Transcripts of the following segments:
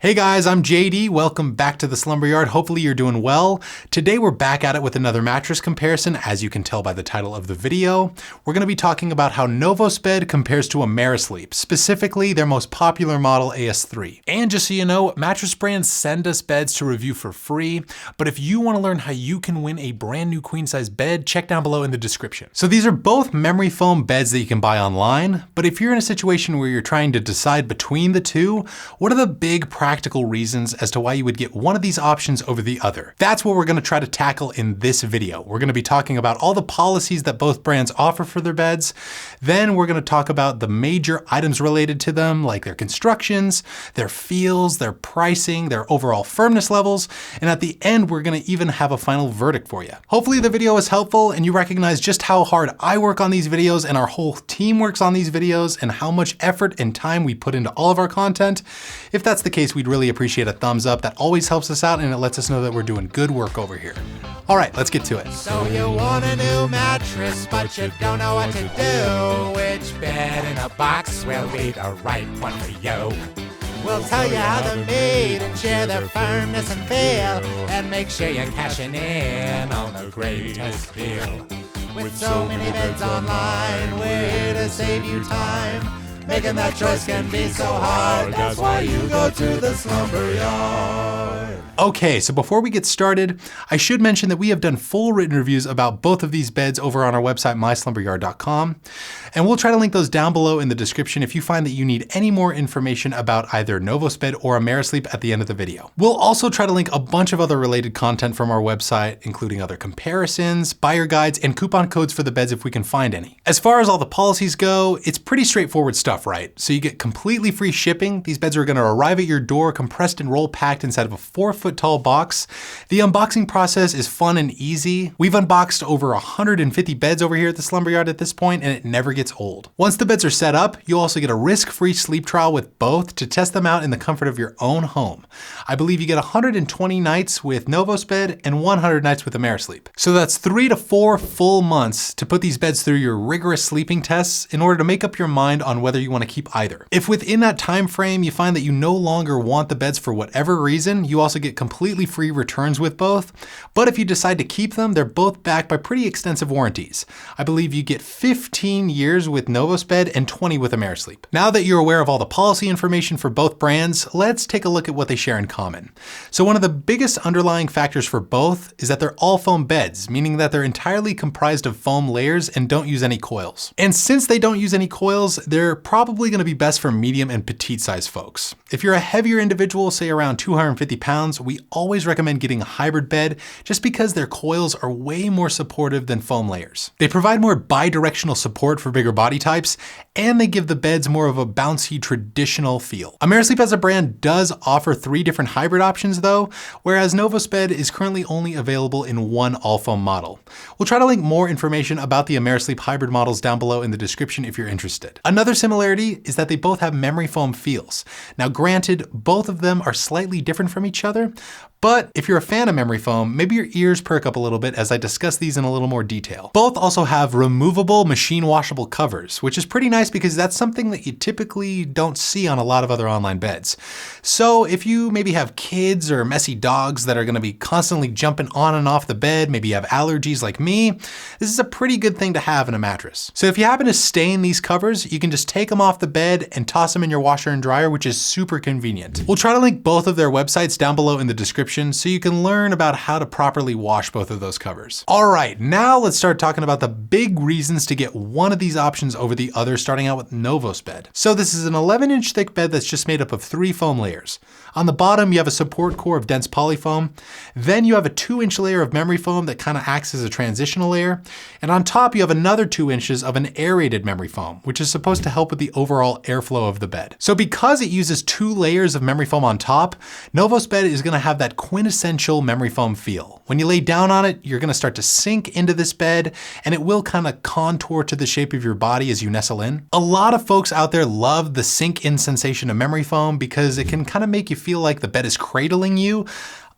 Hey guys, I'm JD. Welcome back to the Slumber Yard. Hopefully you're doing well. Today we're back at it with another mattress comparison, as you can tell by the title of the video. We're going to be talking about how Novosbed compares to Amerisleep, specifically their most popular model, AS3. And just so you know, mattress brands send us beds to review for free, but if you want to learn how you can win a brand new queen size bed, check down below in the description. So these are both memory foam beds that you can buy online, but if you're in a situation where you're trying to decide between the two, what are the big practical reasons as to why you would get one of these options over the other? That's what we're going to try to tackle in this video. We're going to be talking about all the policies that both brands offer for their beds. Then we're going to talk about the major items related to them, like their constructions, their feels, their pricing, their overall firmness levels. And at the end, we're going to even have a final verdict for you. Hopefully the video was helpful and you recognize just how hard I work on these videos and our whole team works on these videos and how much effort and time we put into all of our content. If that's the case, we'd really appreciate a thumbs up. That always helps us out and it lets us know that we're doing good work over here. All right, let's get to it. So you want a new mattress, but you don't know what to do. Which bed in a box will be the right one for you? We'll tell you how they're made and share their firmness and feel, and make sure you're cashing in on the greatest deal. With so many beds online, we're here to save you time. Making that choice can be so hard. That's why you go to the Slumber Yard. Okay, so before we get started, I should mention that we have done full written reviews about both of these beds over on our website, myslumberyard.com. And we'll try to link those down below in the description if you find that you need any more information about either Novosbed or Amerisleep at the end of the video. We'll also try to link a bunch of other related content from our website, including other comparisons, buyer guides, and coupon codes for the beds if we can find any. As far as all the policies go, it's pretty straightforward stuff, right? So you get completely free shipping. These beds are going to arrive at your door, compressed and roll packed inside of a 4-foot tall box. The unboxing process is fun and easy. We've unboxed over 150 beds over here at the Slumber Yard at this point, and it never gets old. Once the beds are set up, you'll also get a risk-free sleep trial with both to test them out in the comfort of your own home. I believe you get 120 nights with Novosbed and 100 nights with Amerisleep. So that's 3 to 4 full months to put these beds through your rigorous sleeping tests in order to make up your mind on whether you want to keep either. If within that time frame you find that you no longer want the beds for whatever reason, you also get completely free returns with both. But if you decide to keep them, they're both backed by pretty extensive warranties. I believe you get 15 years with Novosbed and 20 with Amerisleep. Now that you're aware of all the policy information for both brands, let's take a look at what they share in common. So one of the biggest underlying factors for both is that they're all foam beds, meaning that they're entirely comprised of foam layers and don't use any coils. And since they don't use any coils, they're probably going to be best for medium and petite size folks. If you're a heavier individual, say around 250 pounds, we always recommend getting a hybrid bed just because their coils are way more supportive than foam layers. They provide more bi-directional support for bigger body types, and they give the beds more of a bouncy traditional feel. Amerisleep as a brand does offer 3 different hybrid options though, whereas Novosbed is currently only available in one all foam model. We'll try to link more information about the Amerisleep hybrid models down below in the description if you're interested. Another similarity is that they both have memory foam feels. Now granted, both of them are slightly different from each other, but if you're a fan of memory foam, maybe your ears perk up a little bit as I discuss these in a little more detail. Both also have removable machine washable covers, which is pretty nice because that's something that you typically don't see on a lot of other online beds. So if you maybe have kids or messy dogs that are going to be constantly jumping on and off the bed, maybe you have allergies like me, this is a pretty good thing to have in a mattress. So if you happen to stain these covers, you can just take them off the bed and toss them in your washer and dryer, which is super convenient. We'll try to link both of their websites down below in the description so you can learn about how to properly wash both of those covers. All right, now let's start talking about the big reasons to get one of these options over the other, starting out with Novosbed. So this is an 11-inch thick bed that's just made up of 3 foam layers. On the bottom, you have a support core of dense polyfoam. Then you have a 2-inch layer of memory foam that kind of acts as a transitional layer. And on top, you have another 2 inches of an aerated memory foam, which is supposed to help with the overall airflow of the bed. So because it uses 2 layers of memory foam on top, Novosbed is going to have that quintessential memory foam feel. When you lay down on it, you're going to start to sink into this bed and it will kind of contour to the shape of your body as you nestle in. A lot of folks out there love the sink in sensation of memory foam because it can kind of make you feel like the bed is cradling you.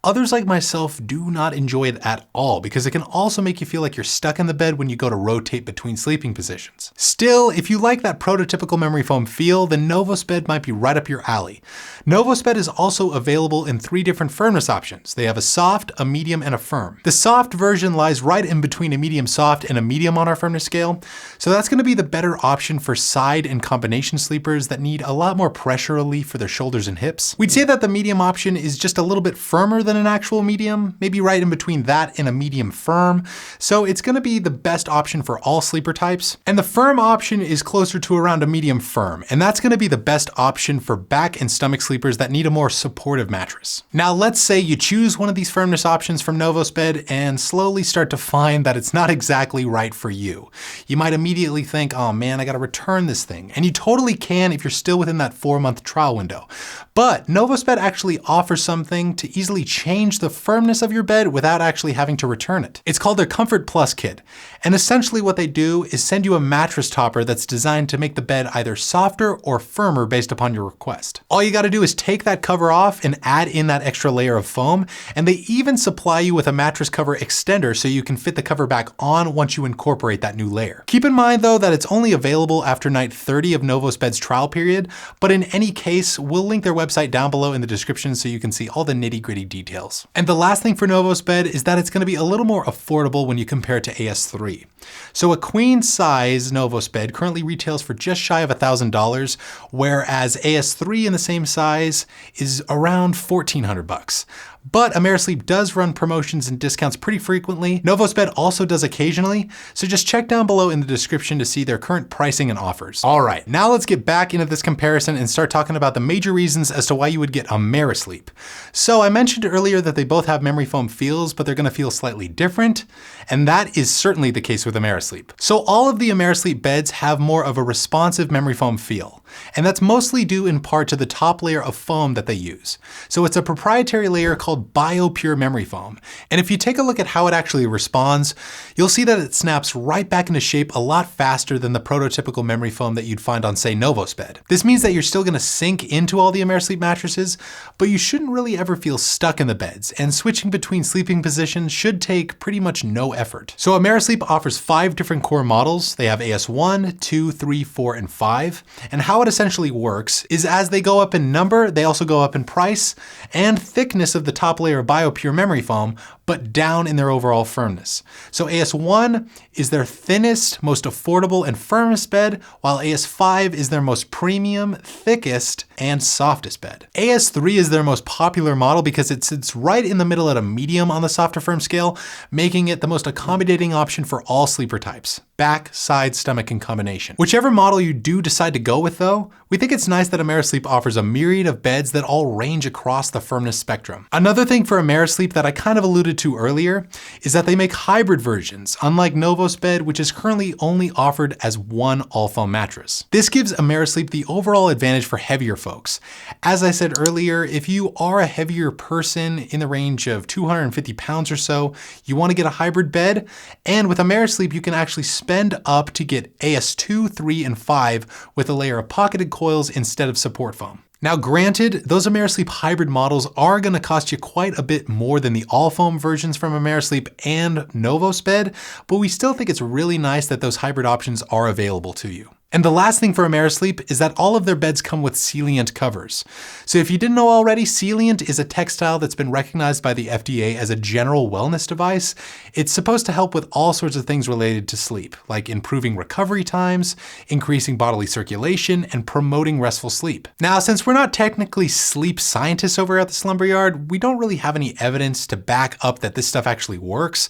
Others like myself do not enjoy it at all because it can also make you feel like you're stuck in the bed when you go to rotate between sleeping positions. Still, if you like that prototypical memory foam feel, then Novosbed might be right up your alley. Novosbed is also available in 3 different firmness options. They have a soft, a medium, and a firm. The soft version lies right in between a medium soft and a medium on our firmness scale, so that's going to be the better option for side and combination sleepers that need a lot more pressure relief for their shoulders and hips. We'd say that the medium option is just a little bit firmer than an actual medium, maybe right in between that and a medium firm, so it's going to be the best option for all sleeper types. And the firm option is closer to around a medium firm, and that's going to be the best option for back and stomach sleepers that need a more supportive mattress. Now let's say you choose one of these firmness options from Novosbed and slowly start to find that it's not exactly right for you. You might immediately think, oh man, I gotta return this thing. And you totally can if you're still within that 4-month trial window. But Novosbed actually offers something to easily change the firmness of your bed without actually having to return it. It's called their Comfort Plus kit. And essentially what they do is send you a mattress topper that's designed to make the bed either softer or firmer based upon your request. All you gotta do is take that cover off and add in that extra layer of foam, and they even supply you with a mattress cover extender so you can fit the cover back on once you incorporate that new layer. Keep in mind though that it's only available after night 30 of Novosbed's trial period, but in any case, we'll link their website down below in the description so you can see all the nitty-gritty details. And the last thing for Novosbed is that it's going to be a little more affordable when you compare it to AS3. So a queen size Novosbed currently retails for just shy of $1,000, whereas AS3 in the same size is around $1,400. But Amerisleep does run promotions and discounts pretty frequently. Novosbed also does occasionally, so just check down below in the description to see their current pricing and offers. All right, now let's get back into this comparison and start talking about the major reasons as to why you would get Amerisleep. So I mentioned earlier that they both have memory foam feels, but they're gonna feel slightly different, and that is certainly the case with Amerisleep. So all of the Amerisleep beds have more of a responsive memory foam feel, and that's mostly due in part to the top layer of foam that they use. So it's a proprietary layer called BioPure memory foam. And if you take a look at how it actually responds, you'll see that it snaps right back into shape a lot faster than the prototypical memory foam that you'd find on, say, Novosbed. This means that you're still gonna sink into all the Amerisleep mattresses, but you shouldn't really ever feel stuck in the beds, and switching between sleeping positions should take pretty much no effort. So Amerisleep offers 5 different core models. They have AS1, 2, 3, 4, and 5. And how it essentially works is as they go up in number, they also go up in price and thickness of the top layer of BioPure memory foam, but down in their overall firmness. So AS1 is their thinnest, most affordable and firmest bed, while AS5 is their most premium, thickest, and softest bed. AS3 is their most popular model because it sits right in the middle at a medium on the soft to firm scale, making it the most accommodating option for all sleeper types: back, side, stomach, and combination. Whichever model you do decide to go with though, we think it's nice that Amerisleep offers a myriad of beds that all range across the firmness spectrum. Another thing for Amerisleep that I kind of alluded to earlier is that they make hybrid versions, unlike Novosbed, which is currently only offered as one all-foam mattress. This gives Amerisleep the overall advantage for heavier folks. As I said earlier, if you are a heavier person in the range of 250 pounds or so, you want to get a hybrid bed, and with Amerisleep you can actually spend up to get AS2, 3, and 5 with a layer of pocketed coils instead of support foam. Now granted, those Amerisleep hybrid models are going to cost you quite a bit more than the all-foam versions from Amerisleep and Novosbed, but we still think it's really nice that those hybrid options are available to you. And the last thing for Amerisleep is that all of their beds come with Celliant covers. So if you didn't know already, Celliant is a textile that's been recognized by the FDA as a general wellness device. It's supposed to help with all sorts of things related to sleep, like improving recovery times, increasing bodily circulation, and promoting restful sleep. Now, since we're not technically sleep scientists over at the Slumberyard, we don't really have any evidence to back up that this stuff actually works.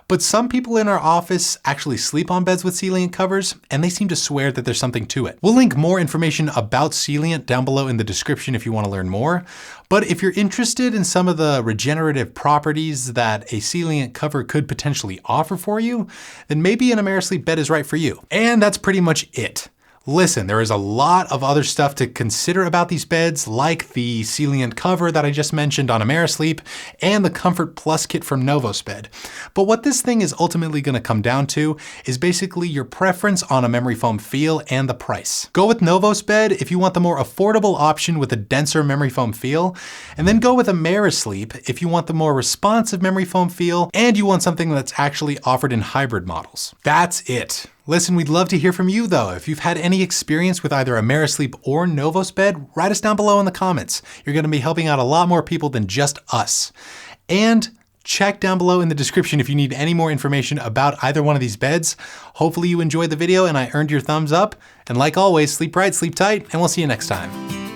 But some people in our office actually sleep on beds with Celliant covers, and they seem to swear that there's something to it. We'll link more information about Celliant down below in the description if you want to learn more. But if you're interested in some of the regenerative properties that a Celliant cover could potentially offer for you, then maybe an Amerisleep bed is right for you. And that's pretty much it. Listen, there is a lot of other stuff to consider about these beds, like the Celliant cover that I just mentioned on Amerisleep and the Comfort Plus kit from Novosbed. But what this thing is ultimately going to come down to is basically your preference on a memory foam feel and the price. Go with Novosbed if you want the more affordable option with a denser memory foam feel, and then go with Amerisleep if you want the more responsive memory foam feel and you want something that's actually offered in hybrid models. That's it. Listen, we'd love to hear from you though. If you've had any experience with either Amerisleep or Novosbed, write us down below in the comments. You're going to be helping out a lot more people than just us. And check down below in the description if you need any more information about either one of these beds. Hopefully you enjoyed the video and I earned your thumbs up. And like always, sleep bright, sleep tight, and we'll see you next time.